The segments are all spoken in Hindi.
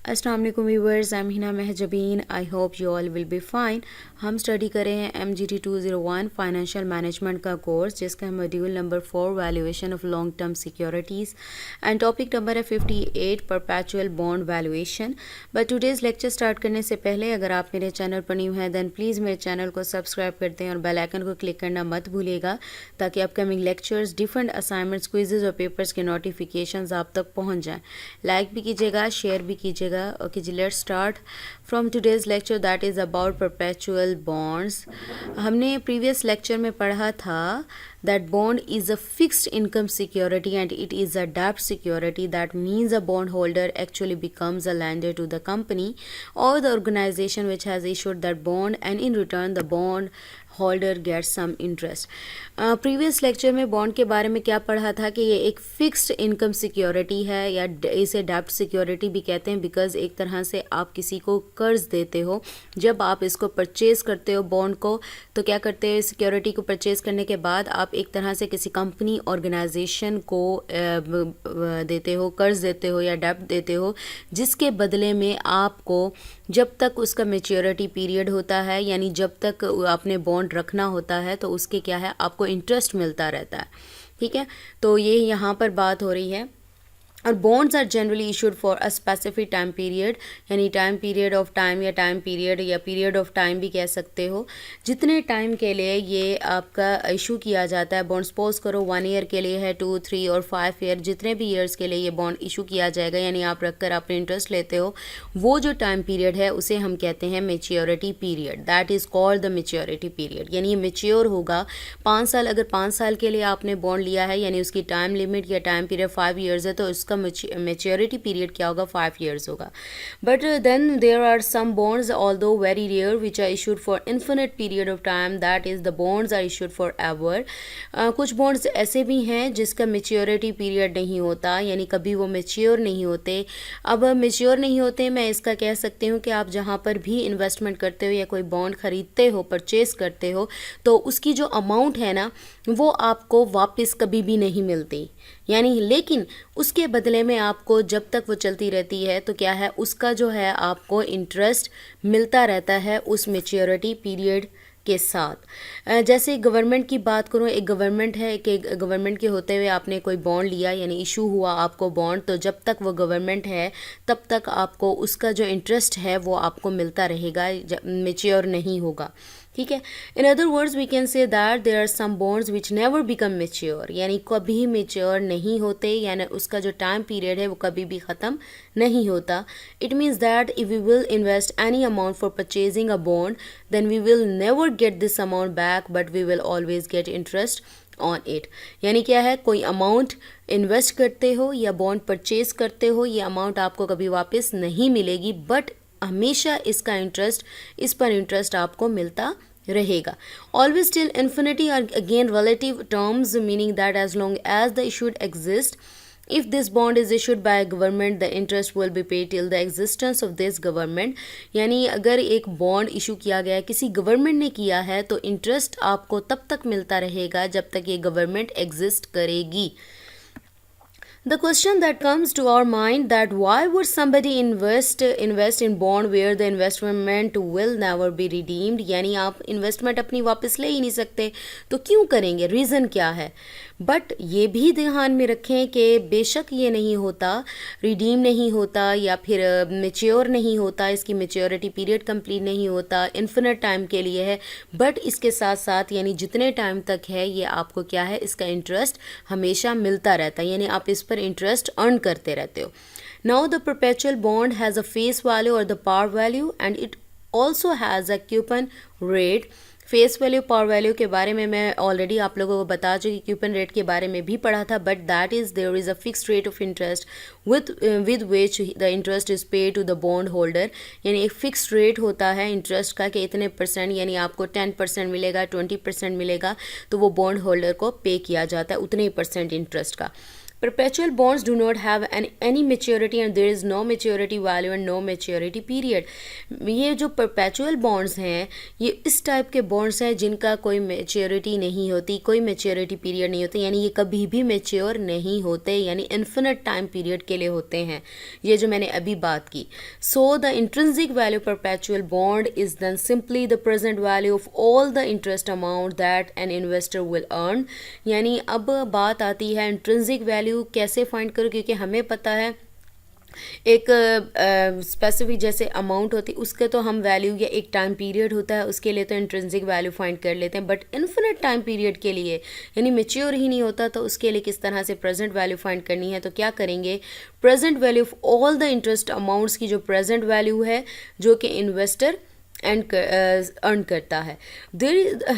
अस्सलाम वालेकुम viewers, I am Hina Mahjabeen. I hope you all will be fine. हम स्टडी कर रहे हैं MGT 201 फाइनेंशियल मैनेजमेंट का कोर्स, जिसका module number 4 valuation of long term securities and topic number है 58 perpetual bond valuation. But today's lecture start करने से पहले अगर आप मेरे चैनल पर न्यू हैं देन प्लीज़ मेरे चैनल को सब्सक्राइब करते हैं और बेल आइकन को क्लिक करना मत भूलिएगा, ताकि upcoming lectures, different assignments, quizzes और पेपर्स के नोटिफिकेशंस आप तक पहुँच जाएँ। लाइक भी कीजिएगा, शेयर भी कीजिएगा। Okay, let's start from today's lecture that is about perpetual bonds. हमने previous lecture में पढ़ा था that bond is a fixed income security and it is a debt security. That means a bondholder actually becomes a lender to the company or the organization which has issued that bond, and in return the bond holder get some interest. Previous lecture में बॉन्ड के बारे में क्या पढ़ा था कि ये एक फिक्स्ड इनकम सिक्योरिटी है, या इसे डेब्ट सिक्योरिटी भी कहते हैं, बिकॉज एक तरह से आप किसी को कर्ज देते हो। जब आप इसको परचेज़ करते हो बॉन्ड को, तो क्या करते हो, सिक्योरिटी को परचेज़ करने के बाद आप एक तरह से किसी कंपनी, ऑर्गेनाइजेशन को देते हो, कर्ज देते हो या डेब्ट देते हो, जिसके बदले में आपको जब तक उसका मैच्योरिटी पीरियड होता है, यानी जब तक आपने बॉन्ड रखना होता है, तो उसके क्या है, आपको इंटरेस्ट मिलता रहता है। ठीक है, तो ये यहाँ पर बात हो रही है। और bonds are generally issued for a specific time period, यानी टाइम पीरियड ऑफ टाइम या टाइम पीरियड या पीरियड ऑफ टाइम भी कह सकते हो। जितने टाइम के लिए ये आपका इशू किया जाता है बॉन्ड, सपोज करो 1 ईयर के लिए है, 2, 3 और 5 ईयर, जितने भी ईयर्स के लिए ये बॉन्ड इशू किया जाएगा, यानी आप रखकर आपने इंटरेस्ट लेते हो, वो जो टाइम पीरियड है उसे हम कहते हैं maturity period. That is called the maturity period. यानी ये मेच्योर होगा 5 साल, अगर 5 साल के लिए आपने बॉन्ड लिया है, यानी उसकी टाइम लिमिट या टाइम पीरियड 5 ईयर्स है, तो उसका मेच्योरिटी पीरियड क्या होगा, 5 ईयर्स होगा। But then there are some bonds, although very rare, which are issued for infinite period of time, that is the bonds are issued forever. कुछ बॉन्ड्स ऐसे भी हैं जिसका मेच्योरिटी पीरियड नहीं होता, यानी कभी वो मेच्योर नहीं होते। अब मेच्योर नहीं होते, मैं इसका कह सकती हूँ कि आप जहाँ पर भी इन्वेस्टमेंट करते हो या कोई बॉन्ड खरीदते हो, परचेज करते हो, तो उसकी जो अमाउंट है ना, वो आपको वापस कभी भी नहीं मिलती, यानी लेकिन उसके बदले में आपको जब तक वो चलती रहती है, तो क्या है, उसका जो है आपको इंटरेस्ट मिलता रहता है उस मेच्योरिटी पीरियड के साथ। जैसे गवर्नमेंट की बात करूँ, एक गवर्नमेंट है कि गवर्नमेंट के होते हुए आपने कोई बॉन्ड लिया, यानी इशू हुआ आपको बॉन्ड, तो जब तक वो गवर्नमेंट है तब तक आपको उसका जो इंटरेस्ट है वो आपको मिलता रहेगा, मेच्योर नहीं होगा। ठीक है, in other words we can say that there are some bonds which never become mature, यानी कभी मेच्योर नहीं होते, यानी उसका जो टाइम पीरियड है वो कभी भी ख़त्म नहीं होता। It means that if we will invest any amount for purchasing a bond, then we will never get this amount back, but we will always get interest on it. यानी क्या है, कोई अमाउंट इन्वेस्ट करते हो या बॉन्ड परचेज करते हो, ये अमाउंट आपको कभी वापस नहीं मिलेगी, बट हमेशा इसका इंटरेस्ट, इस पर इंटरेस्ट आपको मिलता रहेगा। Always till infinity are again relative terms, meaning that as long as the issued exist, if this bond is issued by a government, the interest will be paid till the existence of this government. यानी अगर एक बॉन्ड इशू किया गया है, किसी गवर्नमेंट ने किया है, तो इंटरेस्ट आपको तब तक मिलता रहेगा जब तक ये गवर्नमेंट एग्जिस्ट करेगी। The question that comes to our mind, that why would somebody invest in bond where the investment will never be redeemed, यानी आप इन्वेस्टमेंट अपनी वापस ले ही नहीं सकते, तो क्यों करेंगे, रीज़न क्या है। बट ये भी ध्यान में रखें कि बेशक ये नहीं होता, रिडीम नहीं होता या फिर मेच्योर नहीं होता, इसकी मेच्योरिटी पीरियड कंप्लीट नहीं होता, इन्फिनिट टाइम के लिए है, बट इसके साथ साथ यानी जितने टाइम तक है ये आपको क्या है, इसका इंटरेस्ट हमेशा मिलता रहता है, यानी आप इस पर इंटरेस्ट अर्न करते रहते हो। Now the perpetual bond has a face value और the par value, and it also has a coupon rate. Face value, power value के बारे में मैं ऑलरेडी आप लोगों को बता चुकी, कूपन रेट के बारे में भी पढ़ा था, but that is there is a fixed rate of interest with which the interest is pay to the bond holder, यानी एक फिक्स्ड रेट होता है इंटरेस्ट का कि इतने परसेंट, यानी आपको 10% मिलेगा, 20% मिलेगा, तो वो बॉन्ड होल्डर को पे किया जाता है उतने ही परसेंट इंटरेस्ट का। Perpetual bonds do not have any maturity and there is no maturity value and no maturity period. ये जो perpetual bonds हैं ये इस टाइप के bonds हैं जिनका कोई maturity नहीं होती, कोई maturity period नहीं होती, यानी ये कभी भी mature नहीं होते, यानी infinite time period के लिए होते हैं, ये जो मैंने अभी बात की. So the intrinsic value perpetual bond is then simply the present value of all the interest amount that an investor will earn. यानी अब बात आती है इंट्रिंसिक वैल्यू कैसे फाइंड करो, क्योंकि हमें पता है एक स्पेसिफिक जैसे अमाउंट होती है उसके तो हम वैल्यू या एक टाइम पीरियड होता है उसके लिए तो इंट्रिंसिक वैल्यू फाइंड कर लेते हैं, बट इन्फिनिट टाइम पीरियड के लिए यानी मेच्योर ही नहीं होता तो उसके लिए किस तरह से प्रेजेंट वैल्यू फाइंड करनी है. तो क्या करेंगे, present value of all the interest amounts की जो प्रेजेंट वैल्यू है जो कि इन्वेस्टर एंड अर्न करता है.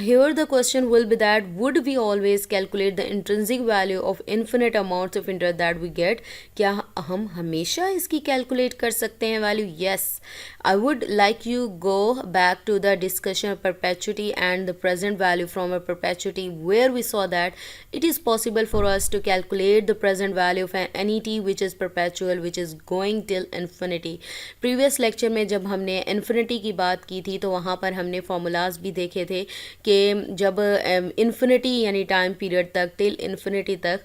Here the question will be that would we always calculate the intrinsic value of infinite amounts of interest that we get. क्या हम हमेशा इसकी कैलकुलेट कर सकते हैं value? Yes. I would like you go back to the discussion of perpetuity and the present value from a perpetuity where we saw that it is possible for us to calculate the present value of an annuity which is perpetual which is going till infinity. Previous lecture में जब हमने infinity की बात की थी तो वहाँ पर हमने फॉर्मूलाज भी देखे थे कि जब इन्फिनिटी यानी टाइम पीरियड तक टिल इन्फिनिटी तक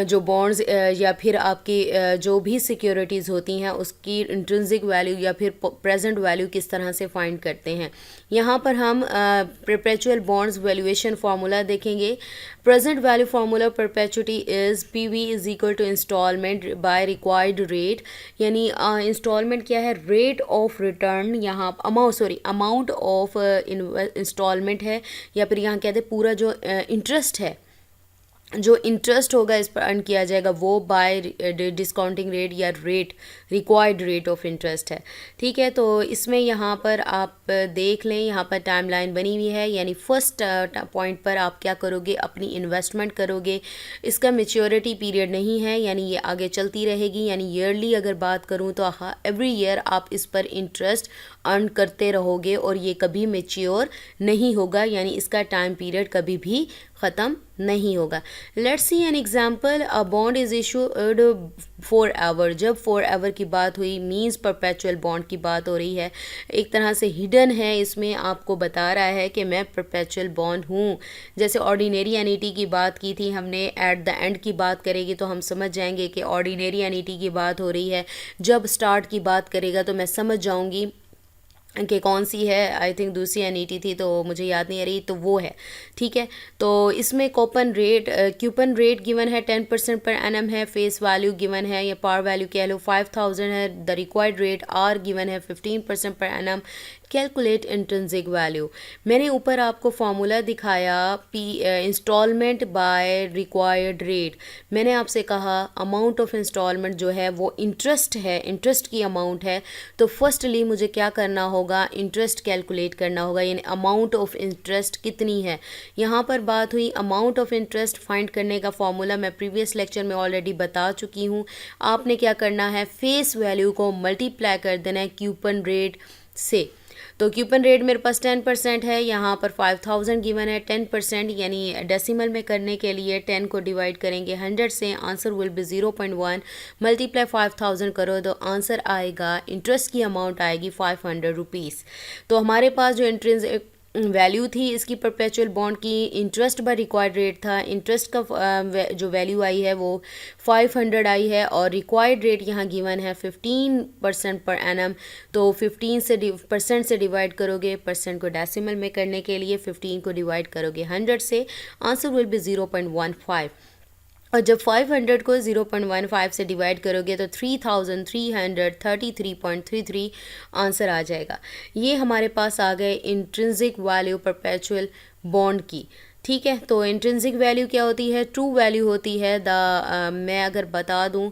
जो बॉन्ड्स या फिर आपकी जो भी सिक्योरिटीज़ होती हैं उसकी इंट्रिंसिक वैल्यू या फिर प्रेजेंट वैल्यू किस तरह से फाइंड करते हैं. यहाँ पर हम परपेचुअल बॉन्ड्स वैल्यूएशन फार्मूला देखेंगे. Present value formula perpetuity is PV is equal to installment by required rate. यानी इंस्टॉलमेंट क्या है, रेट ऑफ रिटर्न, यहाँ अमाउंट ऑफ इंस्टॉलमेंट है या फिर यहाँ कहते हैं पूरा जो इंटरेस्ट है, जो इंटरेस्ट होगा इस पर अर्न किया जाएगा वो बाय डिस्काउंटिंग रेट या rate required rate of interest है. ठीक है, तो इसमें यहाँ पर आप देख लें, यहाँ पर टाइमलाइन बनी हुई है. यानी फर्स्ट पॉइंट पर आप क्या करोगे, अपनी इन्वेस्टमेंट करोगे. इसका मेच्योरिटी पीरियड नहीं है, यानी ये आगे चलती रहेगी. यानी ईयरली अगर बात करूँ तो एवरी ईयर आप इस पर इंटरेस्ट अर्न करते रहोगे और ये कभी मेच्योर नहीं होगा, यानी इसका टाइम पीरियड कभी भी ख़त्म नहीं होगा. Let's see an example. A bond is issued forever. जब फॉर एवर की बात हुई मींस परपेचुअल बॉन्ड की बात हो रही है. एक तरह से हिडन है, इसमें आपको बता रहा है कि मैं परपेचुअल बॉन्ड हूँ. जैसे ऑर्डिनरी एन्युटी की बात की थी हमने, एट द एंड की बात करेगी तो हम समझ जाएंगे कि ऑर्डिनरी एन्युटी की बात हो रही है. जब स्टार्ट की बात करेगा तो मैं समझ जाऊँगी कि कौन सी है. आई थिंक दूसरी एन्युटी थी तो मुझे याद नहीं आ रही, तो वो है. ठीक है, तो इसमें कूपन रेट गिवन है 10% पर एनम है. फेस वैल्यू गिवन है या पार वैल्यू कह लो 5000 है. The required rate are given है 15% per annum. Calculate intrinsic value. मैंने ऊपर आपको फार्मूला दिखाया इंस्टॉलमेंट बाय रिक्वायर्ड रेट. मैंने आपसे कहा अमाउंट ऑफ इंस्टॉलमेंट जो है वो इंटरेस्ट है, इंटरेस्ट की अमाउंट है. तो फर्स्टली मुझे क्या करना होगा, इंटरेस्ट कैलकुलेट करना होगा, यानी अमाउंट ऑफ इंटरेस्ट कितनी है. यहाँ पर बात हुई अमाउंट ऑफ इंटरेस्ट फाइंड करने का फार्मूला मैं प्रीवियस लेक्चर में ऑलरेडी बता चुकी हूँ. आपने क्या करना है, फेस वैल्यू को मल्टीप्लाई कर देना है कूपन रेट से. तो कूपन रेट मेरे पास 10% है, यहाँ पर 5000 गिवन है. 10% यानी डेसिमल में करने के लिए 10 को डिवाइड करेंगे 100 से, आंसर विल बी 0.1. मल्टीप्लाई 5000 करो तो आंसर आएगा, इंटरेस्ट की अमाउंट आएगी 500 रुपीज़. तो हमारे पास जो इंट्रिंसिक वैल्यू थी इसकी परपेचुअल बॉन्ड की, इंटरेस्ट बाय रिक्वायर्ड रेट था. इंटरेस्ट का जो वैल्यू आई है वो 500 आई है और रिक्वायर्ड रेट यहाँ गिवन है 15% पर एनम. तो 15% से डिवाइड करोगे, परसेंट को डेसिमल में करने के लिए 15 को डिवाइड करोगे 100 से, आंसर विल बी 0.15. और जब 500 को 0.15 से डिवाइड करोगे तो 3333.33 आंसर आ जाएगा. ये हमारे पास आ गए इंट्रिंसिक वैल्यू परपेचुअल बॉन्ड की. ठीक है, तो इंट्रिंसिक वैल्यू क्या होती है, ट्रू वैल्यू होती है. मैं अगर बता दूं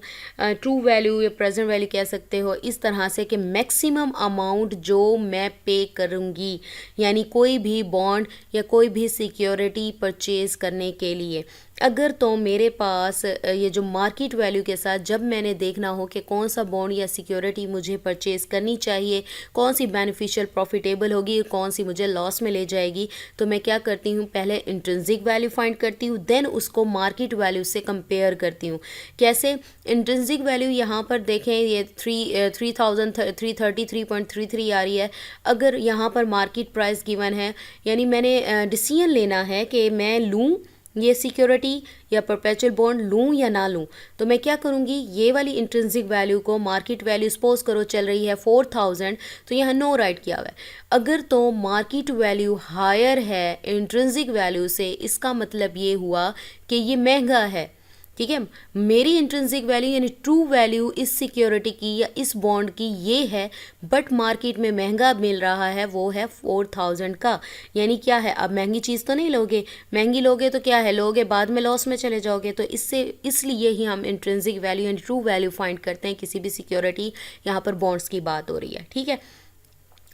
ट्रू वैल्यू या प्रेजेंट वैल्यू कह सकते हो इस तरह से कि मैक्सिमम अमाउंट जो मैं पे करूंगी, यानी कोई भी बॉन्ड या कोई भी सिक्योरिटी परचेज करने के लिए अगर तो मेरे पास ये जो मार्केट वैल्यू के साथ जब मैंने देखना हो कि कौन सा बॉन्ड या सिक्योरिटी मुझे परचेज़ करनी चाहिए, कौन सी बेनिफिशियल प्रॉफिटेबल होगी, कौन सी मुझे लॉस में ले जाएगी, तो मैं क्या करती हूँ, पहले इंट्रिंसिक वैल्यू फाइंड करती हूँ, देन उसको मार्केट वैल्यू से कंपेयर करती हूँ। कैसे? इंट्रिंसिक वैल्यू यहाँ पर देखें, ये 333.33 आ रही है। अगर यहाँ पर मार्केट प्राइस गिवन है, यानी मैंने डिसीजन लेना है कि मैं लूँ ये सिक्योरिटी या परपेचुअल बॉन्ड लूँ या ना लूँ, तो मैं क्या करूँगी, ये वाली इंट्रिंसिक वैल्यू को मार्केट वैल्यू सपोज करो चल रही है 4000, तो यहाँ नो राइट किया हुआ है। अगर तो मार्केट वैल्यू हायर है इंट्रिंसिक वैल्यू से, इसका मतलब ये हुआ कि ये महंगा है। ठीक है, मेरी इंट्रिंसिक वैल्यू यानी ट्रू वैल्यू इस सिक्योरिटी की या इस बॉन्ड की ये है, बट मार्केट में महंगा मिल रहा है, वो है 4000 का। यानी क्या है, अब महंगी चीज़ तो नहीं लोगे, महंगी लोगे तो क्या है, लोगे बाद में लॉस में चले जाओगे। तो इसलिए ही हम इंट्रिंसिक वैल्यू यानी ट्रू वैल्यू फाइंड करते हैं किसी भी सिक्योरिटी, यहाँ पर बॉन्ड्स की बात हो रही है। ठीक है,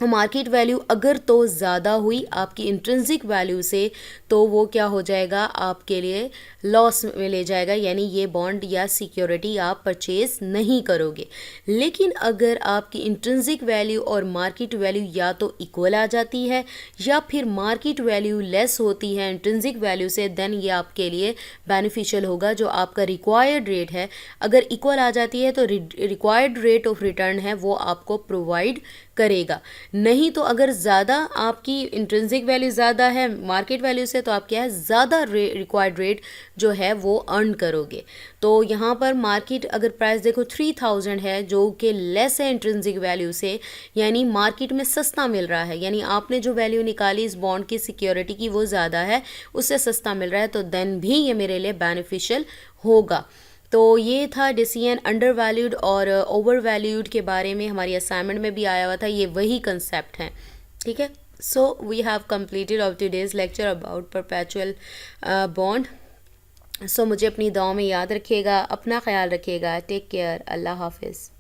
मार्केट वैल्यू अगर तो ज़्यादा हुई आपकी इंट्रिंसिक वैल्यू से, तो वो क्या हो जाएगा, आपके लिए लॉस में ले जाएगा, यानी ये बॉन्ड या सिक्योरिटी आप परचेज नहीं करोगे। लेकिन अगर आपकी इंट्रिंसिक वैल्यू और मार्केट वैल्यू या तो इक्वल आ जाती है या फिर मार्केट वैल्यू लेस होती है इंट्रिंसिक वैल्यू से, देन ये आपके लिए बेनिफिशियल होगा। जो आपका रिक्वायर्ड रेट है, अगर इक्वल आ जाती है तो रिक्वायर्ड रेट ऑफ रिटर्न है वो आपको प्रोवाइड करेगा। नहीं तो अगर ज़्यादा आपकी इंट्रिंसिक वैल्यू ज़्यादा है मार्केट वैल्यू से, तो आप क्या है, ज़्यादा रिक्वायर्ड रेट जो है वो अर्न करोगे। तो यहाँ पर मार्केट अगर प्राइस देखो 3000 है, जो कि लेस है इंट्रिंसिक वैल्यू से, यानी मार्केट में सस्ता मिल रहा है, यानी आपने जो वैल्यू निकाली इस बॉन्ड की सिक्योरिटी की वो ज़्यादा है, उससे सस्ता मिल रहा है, तो देन भी ये मेरे लिए बेनिफिशियल होगा। तो ये था डिसीजन अंडर वैल्यूड और ओवर वैल्यूड के बारे में, हमारी असाइनमेंट में भी आया हुआ था, ये वही कंसेप्ट हैं। ठीक है, so we have completed of today's lecture about perpetual bond. So मुझे अपनी दुआओं में याद रखिएगा, अपना ख्याल रखिएगा, टेक केयर, अल्लाह हाफिज़।